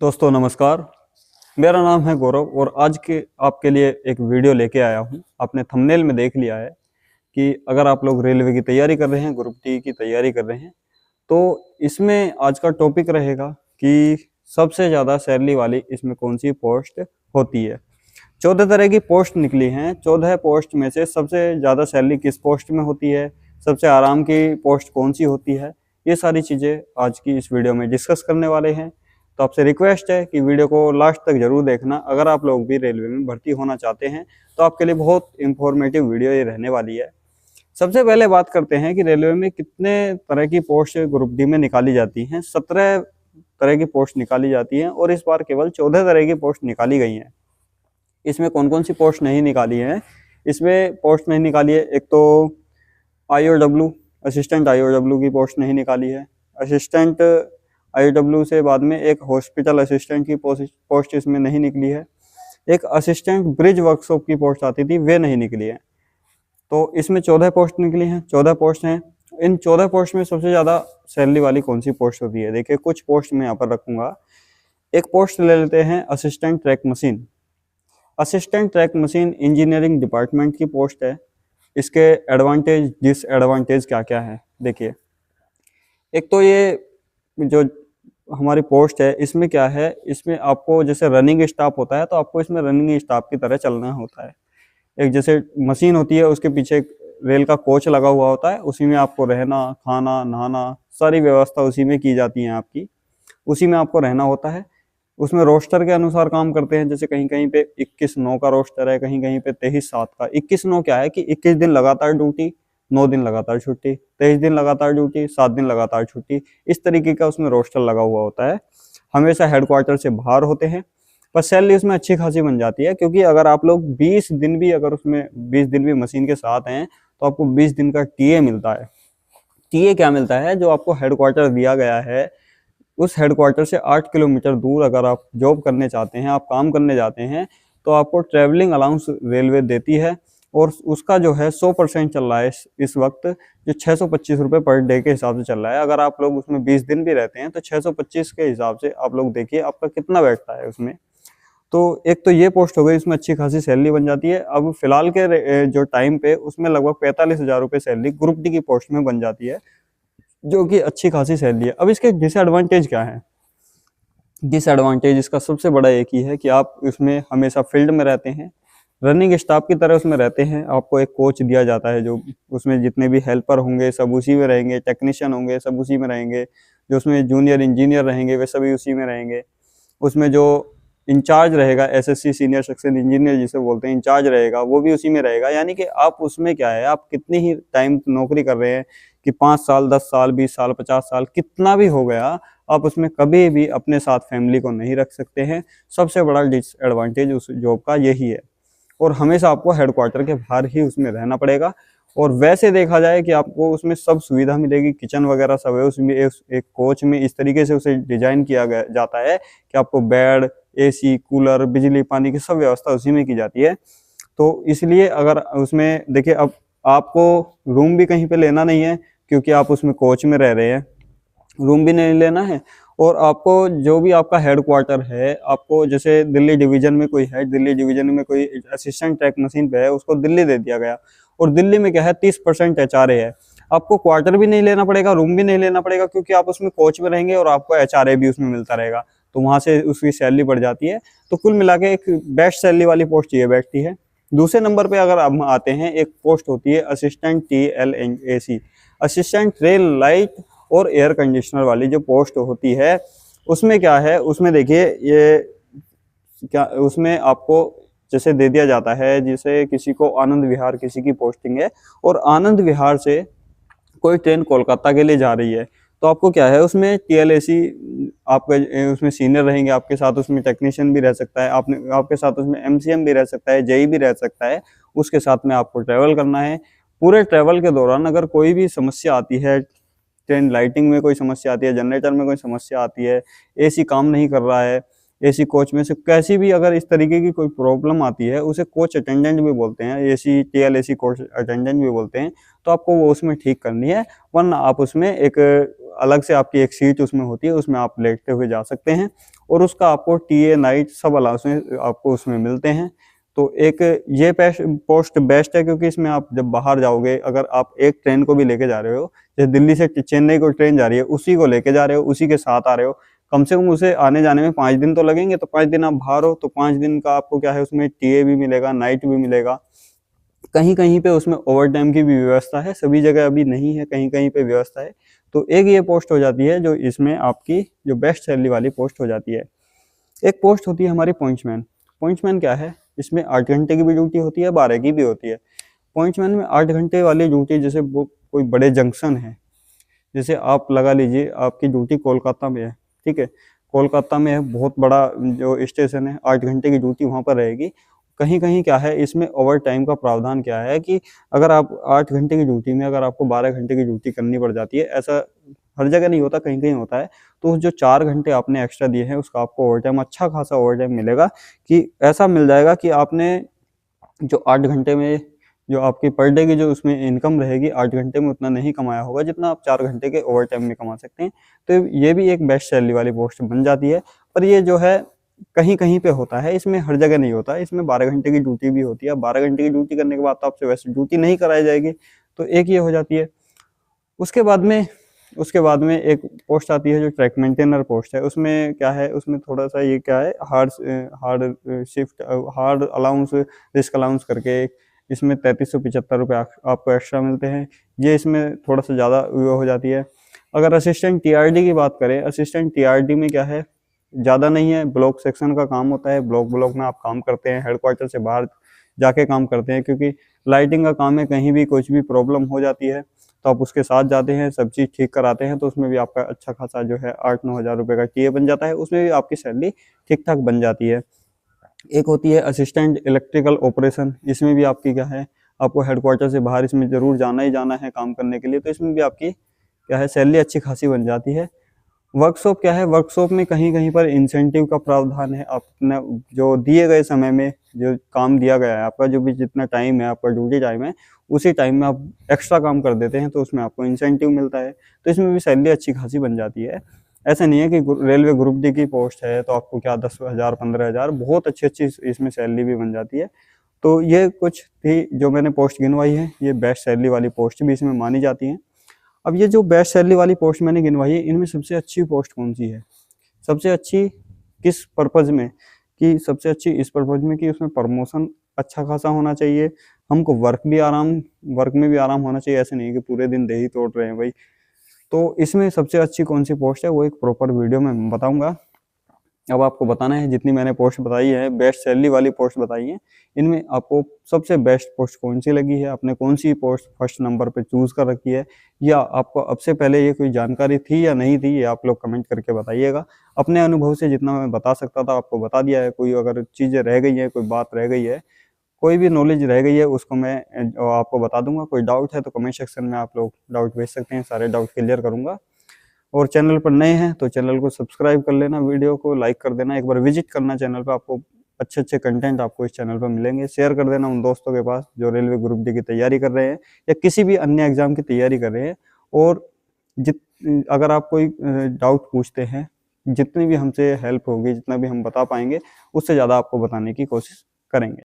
दोस्तों नमस्कार। मेरा नाम है गौरव और आज के आपके लिए एक वीडियो लेके आया हूँ। आपने थंबनेल में देख लिया है कि अगर आप लोग रेलवे की तैयारी कर रहे हैं, ग्रुप डी की तैयारी कर रहे हैं, तो इसमें आज का टॉपिक रहेगा कि सबसे ज़्यादा सैलरी वाली इसमें कौन सी पोस्ट होती है। 14 तरह की पोस्ट निकली हैं। 14 पोस्ट में से सबसे ज़्यादा सैलरी किस पोस्ट में होती है, सबसे आराम की पोस्ट कौन सी होती है, ये सारी चीज़ें आज की इस वीडियो में डिस्कस करने वाले हैं। तो आपसे रिक्वेस्ट है कि वीडियो को लास्ट तक जरूर देखना। अगर आप लोग भी रेलवे में भर्ती होना चाहते हैं तो आपके लिए बहुत इंफॉर्मेटिव वीडियो ये रहने वाली है। सबसे पहले बात करते हैं कि रेलवे में कितने तरह की पोस्ट ग्रुप डी में निकाली जाती हैं। 17 तरह की पोस्ट निकाली जाती हैं और इस बार केवल 14 तरह की पोस्ट निकाली गई हैं। इसमें कौन कौन सी पोस्ट नहीं निकाली है, इसमें पोस्ट नहीं निकाली है। एक तो IOW असिस्टेंट IOW की पोस्ट नहीं निकाली है। असिस्टेंट IOW से बाद में एक हॉस्पिटल असिस्टेंट की पोस्ट इसमें नहीं निकली है। एक असिस्टेंट ब्रिज वर्कशॉप की पोस्ट आती थी, वे नहीं निकली है। तो इसमें 14 पोस्ट निकली हैं। 14 पोस्ट हैं। इन 14 पोस्ट में सबसे ज़्यादा सैलरी वाली कौन सी पोस्ट होती है, देखिए कुछ पोस्ट मैं यहाँ पर रखूँगा। एक पोस्ट ले लेते हैं assistant track machine. Assistant track machine engineering department की पोस्ट है। इसके एडवांटेज डिसएडवांटेज क्या क्या है देखिए। एक तो ये जो हमारी पोस्ट है इसमें क्या है, इसमें आपको जैसे रनिंग स्टाफ होता है तो आपको इसमें रनिंग स्टाफ की तरह चलना होता है। एक जैसे मशीन होती है उसके पीछे एक रेल का कोच लगा हुआ होता है, उसी में आपको रहना, खाना, नहाना सारी व्यवस्था उसी में की जाती है आपकी, उसी में आपको रहना होता है। उसमें रोस्टर के अनुसार काम करते हैं। जैसे कहीं कहीं पे 21/9 का रोस्टर है, कहीं कहीं पे 23/7 का। 21/9 क्या है कि 21 दिन लगातार ड्यूटी, 9 दिन लगातार छुट्टी, 23 दिन लगातार ड्यूटी, 7 दिन लगातार छुट्टी, इस तरीके का उसमें रोस्टर लगा हुआ होता है। हमेशा हेडक्वार्टर से बाहर होते हैं, पर सैलरी उसमें अच्छी खासी बन जाती है। क्योंकि अगर आप लोग 20 दिन भी अगर उसमें 20 दिन भी मशीन के साथ हैं तो आपको 20 दिन का टीए मिलता है। टीए क्या मिलता है, जो आपको हेडक्वार्टर दिया गया है उस हेडक्वार्टर से 8 किलोमीटर दूर अगर आप जॉब करने चाहते हैं, आप काम करने जाते हैं, तो आपको ट्रैवलिंग अलाउंस रेलवे देती है और उसका जो है 100% चल रहा है इस वक्त, जो 625 रुपये पर डे के हिसाब से चल रहा है। अगर आप लोग उसमें 20 दिन भी रहते हैं तो 625 के हिसाब से आप लोग देखिए आपका कितना बैठता है उसमें। तो एक तो ये पोस्ट हो गई, इसमें अच्छी खासी सैलरी बन जाती है। अब फिलहाल के जो टाइम पे उसमें लगभग 45,000 रुपये सैलरी ग्रुप डी की पोस्ट में बन जाती है, जो कि अच्छी खासी सैलरी है। अब इसके डिसएडवांटेज क्या है? डिसएडवांटेज इसका सबसे बड़ा एक ही है कि आप उसमें हमेशा फील्ड में रहते हैं, रनिंग स्टाफ की तरह उसमें रहते हैं। आपको एक कोच दिया जाता है, जो उसमें जितने भी हेल्पर होंगे सब उसी में रहेंगे, टेक्नीशियन होंगे सब उसी में रहेंगे, जो उसमें जूनियर इंजीनियर रहेंगे वे सभी उसी में रहेंगे। उसमें जो इंचार्ज रहेगा, SSC सीनियर सेक्शन इंजीनियर जिसे बोलते हैं, इंचार्ज रहेगा, वो भी उसी में रहेगा। यानी कि आप उसमें क्या है, आप कितनी ही टाइम नौकरी कर रहे हैं कि 5 साल, 10 साल, 20 साल, 50 साल, कितना भी हो गया, आप उसमें कभी भी अपने साथ फैमिली को नहीं रख सकते हैं। सबसे बड़ा डिसएडवांटेज उस जॉब का यही है। और हमेशा आपको हेडक्वार्टर के बाहर ही उसमें रहना पड़ेगा। और वैसे देखा जाए कि आपको उसमें सब सुविधा मिलेगी, किचन वगैरह सब है उसमें। एक कोच में इस तरीके से उसे डिजाइन किया गया जाता है कि आपको बेड, AC, कूलर, बिजली, पानी की सब व्यवस्था उसी में की जाती है। तो इसलिए अगर उसमें देखिए, अब आपको रूम भी कहीं पे लेना नहीं है क्योंकि आप उसमें कोच में रह रहे हैं, रूम भी नहीं लेना है। और आपको जो भी आपका हेडक्वार्टर है, आपको जैसे दिल्ली डिवीजन में कोई है, दिल्ली डिवीजन में कोई असिस्टेंट ट्रैक मशीन पे है, उसको दिल्ली दे दिया गया। और दिल्ली में क्या है, 30% HRA है। आपको क्वार्टर भी नहीं लेना पड़ेगा, रूम भी नहीं लेना पड़ेगा, क्योंकि आप उसमें कोच में रहेंगे और आपको HRA भी उसमें मिलता रहेगा, तो वहाँ से उसकी सैलरी बढ़ जाती है। तो कुल मिला के एक बेस्ट सैलरी वाली पोस्ट ये बैठती है। दूसरे नंबर पे अगर हम आते हैं, एक पोस्ट होती है assistant TLAC, assistant rail light और एयर कंडीशनर वाली जो पोस्ट होती है, उसमें क्या है, उसमें देखिए ये क्या, उसमें आपको जैसे दे दिया जाता है, जैसे किसी को आनंद विहार किसी की पोस्टिंग है और आनंद विहार से कोई ट्रेन कोलकाता के लिए जा रही है, तो आपको क्या है उसमें TLAC आपका उसमें सीनियर रहेंगे आपके साथ, उसमें टेक्नीशियन भी रह सकता है, आपके साथ उसमें MCM भी रह सकता है, JE भी रह सकता है। उसके साथ में आपको ट्रैवल करना है। पूरे ट्रैवल के दौरान अगर कोई भी समस्या आती है, ट्रेन लाइटिंग में कोई समस्या आती है, जनरेटर में कोई समस्या आती है, AC काम नहीं कर रहा है, एसी कोच में से कैसी भी अगर इस तरीके की कोई प्रॉब्लम आती है, उसे कोच अटेंडेंट भी बोलते हैं, एसी टीएलएसी कोच अटेंडेंट भी बोलते हैं, तो आपको वो उसमें ठीक करनी है। वरना आप उसमें एक अलग से आपकी एक सीट उसमें होती है, उसमें आप लेटते हुए जा सकते हैं और उसका आपको टीए नाइट सब अलाउंस आपको उसमें मिलते हैं। तो एक ये पोस्ट बेस्ट है, क्योंकि इसमें आप जब बाहर जाओगे, अगर आप एक ट्रेन को भी लेके जा रहे हो, जैसे दिल्ली से चेन्नई को ट्रेन जा रही है, उसी को लेके जा रहे हो, उसी के साथ आ रहे हो, कम से कम उसे आने जाने में 5 दिन तो लगेंगे। तो 5 दिन आप बाहर हो, तो 5 दिन का आपको क्या है, उसमें टीए भी मिलेगा, नाइट भी मिलेगा। कहीं कहीं पे उसमें ओवर टाइम की भी व्यवस्था है, सभी जगह अभी नहीं है, कहीं कहीं पे व्यवस्था है। तो एक ये पोस्ट हो जाती है जो इसमें आपकी जो बेस्ट सैलरी वाली पोस्ट हो जाती है। एक पोस्ट होती है हमारी पॉइंट्समैन। पॉइंट्समैन क्या है, इसमें 8 घंटे की भी ड्यूटी होती है, 12 की भी होती है। पॉइंट्समैन में 8 घंटे वाली ड्यूटी, जैसे वो कोई बड़े जंक्शन है, जैसे आप लगा लीजिए आपकी ड्यूटी कोलकाता में है, ठीक है, कोलकाता में है बहुत बड़ा जो स्टेशन है, 8 घंटे की ड्यूटी वहाँ पर रहेगी। कहीं कहीं क्या है, इसमें ओवर टाइम का प्रावधान क्या है कि अगर आप 8 घंटे की ड्यूटी में अगर आपको 12 घंटे की ड्यूटी करनी पड़ जाती है, ऐसा हर जगह नहीं होता, कहीं कहीं होता है, तो जो 4 घंटे आपने एक्स्ट्रा दिए हैं उसका आपको ओवर टाइम, अच्छा खासा ओवर टाइम मिलेगा। कि ऐसा मिल जाएगा कि आपने जो 8 घंटे में जो आपकी पर डे की जो उसमें इनकम रहेगी, 8 घंटे में उतना नहीं कमाया होगा जितना आप 4 घंटे के ओवर टाइम में कमा सकते हैं। तो ये भी एक बेस्ट सैलरी वाली पोस्ट बन जाती है। पर ये जो है कहीं कहीं पे होता है, इसमें हर जगह नहीं होता। इसमें 12 घंटे की ड्यूटी भी होती है। 12 घंटे की ड्यूटी करने के बाद तो आपसे वैसे ड्यूटी नहीं कराई जाएगी, तो एक ये हो जाती है। उसके बाद में एक पोस्ट आती है जो ट्रैक मेंटेनर पोस्ट है। उसमें क्या है, उसमें थोड़ा सा ये क्या है, hard shift, hard allowance, risk allowance करके इसमें 3375 रुपये आपको एक्स्ट्रा मिलते हैं। ये इसमें थोड़ा सा ज़्यादा हो जाती है। अगर असिस्टेंट टीआरडी की बात करें, असिस्टेंट टीआरडी में क्या है, ज़्यादा नहीं है, ब्लॉक सेक्शन का काम होता है। ब्लॉक में आप काम करते हैं, हेडक्वार्टर से बाहर जाके काम करते हैं, क्योंकि लाइटिंग का काम है, कहीं भी कुछ भी प्रॉब्लम हो जाती है तो आप उसके साथ जाते हैं, सब चीज़ ठीक कराते हैं। तो उसमें भी आपका अच्छा खासा जो है 8-9 हज़ार रुपये का टीए बन जाता है, उसमें भी आपकी सैलरी ठीक ठाक बन जाती है। एक होती है असिस्टेंट इलेक्ट्रिकल ऑपरेशन। इसमें भी आपकी क्या है, आपको हेडक्वार्टर से बाहर इसमें ज़रूर जाना ही जाना है काम करने के लिए, तो इसमें भी आपकी क्या है, सैलरी अच्छी खासी बन जाती है। वर्कशॉप क्या है, वर्कशॉप में कहीं कहीं पर इंसेंटिव का प्रावधान है। अपने जो दिए गए समय में जो काम दिया गया है, आपका जो भी जितना टाइम है, आपका ड्यूटी टाइम है, उसी टाइम में आप एक्स्ट्रा काम कर देते हैं तो उसमें आपको इंसेंटिव मिलता है। तो इसमें भी सैलरी अच्छी खासी बन जाती है। ऐसा नहीं है कि रेलवे ग्रुप डी की पोस्ट है तो आपको क्या 10,000 15,000, बहुत अच्छी अच्छी इसमें सैलरी भी बन जाती है। तो ये कुछ थी जो मैंने पोस्ट गिनवाई है, ये बेस्ट सैलरी वाली पोस्ट भी इसमें मानी जाती हैं। अब ये जो बेस्ट सैलरी वाली पोस्ट मैंने गिनवाई है, इनमें सबसे अच्छी पोस्ट कौन सी है, सबसे अच्छी किस पर्पज़ में, कि सबसे अच्छी इस पर्पज़ में कि उसमें प्रमोशन अच्छा खासा होना चाहिए, हमको वर्क में भी आराम होना चाहिए। ऐसे नहीं कि पूरे दिन दही तोड़ रहे हैं भाई। तो इसमें सबसे अच्छी कौन सी पोस्ट है, वो एक प्रॉपर वीडियो में बताऊंगा। अब आपको बताना है, जितनी मैंने पोस्ट बताई है, बेस्ट सैलरी वाली पोस्ट बताई है, इनमें आपको सबसे बेस्ट पोस्ट कौन सी लगी है, आपने कौन सी पोस्ट फर्स्ट नंबर पे चूज़ कर रखी है, या आपको अब से पहले ये कोई जानकारी थी या नहीं थी, ये आप लोग कमेंट करके बताइएगा। अपने अनुभव से जितना मैं बता सकता था आपको बता दिया है। कोई अगर चीज़ें रह गई है, कोई बात रह गई है, कोई भी नॉलेज रह गई है, उसको मैं आपको बता दूंगा। कोई डाउट है तो कमेंट सेक्शन में आप लोग डाउट भेज सकते हैं, सारे डाउट क्लियर करूंगा। और चैनल पर नए हैं तो चैनल को सब्सक्राइब कर लेना, वीडियो को लाइक कर देना, एक बार विजिट करना चैनल पर, आपको अच्छे अच्छे कंटेंट आपको इस चैनल पर मिलेंगे। शेयर कर देना उन दोस्तों के पास जो रेलवे ग्रुप डी की तैयारी कर रहे हैं या किसी भी अन्य एग्जाम की तैयारी कर रहे हैं। और अगर आप कोई डाउट पूछते हैं, जितनी भी हमसे हेल्प होगी, जितना भी हम बता पाएंगे, उससे ज़्यादा आपको बताने की कोशिश करेंगे।